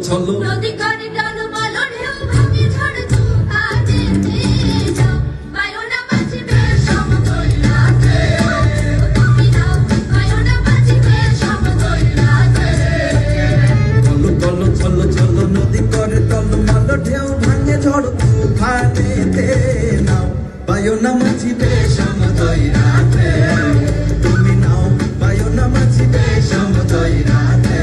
ছলো নদী কানে টলমল ঢেউ ভাঙে ঝড় তুফানে যাও বায়না বাঁচিবে সমতল রাতে তুমি নাও বায়না বাঁচিবে সমতল রাতে ছলো ছলো ছলো ছলো নদী করে টলমল ঢেউ ভাঙে ঝড় তুফানেতে নাও বায়না মাঝিবে সমতল রাতে তুমি নাও বায়না মাঝিবে সমতল রাতে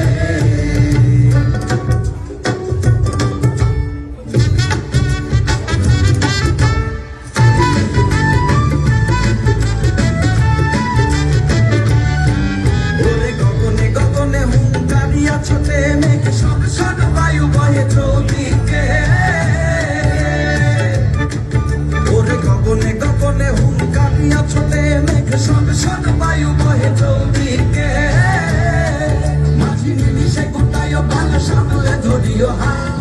ছোটে মেঘ সব সব বায়ু বহে চৌদিকে ওরে গগনে গগনে হুঙ্কারিয়া ছোটে মেঘ সব সব বায়ু বহে চৌদিকে মাঝি নিমিষে গোটায় ভালো সামলে ধরিও হাত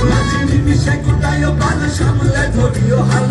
মাঝি নিমিষে গোটায় ভালো সামলে ধরিও হাত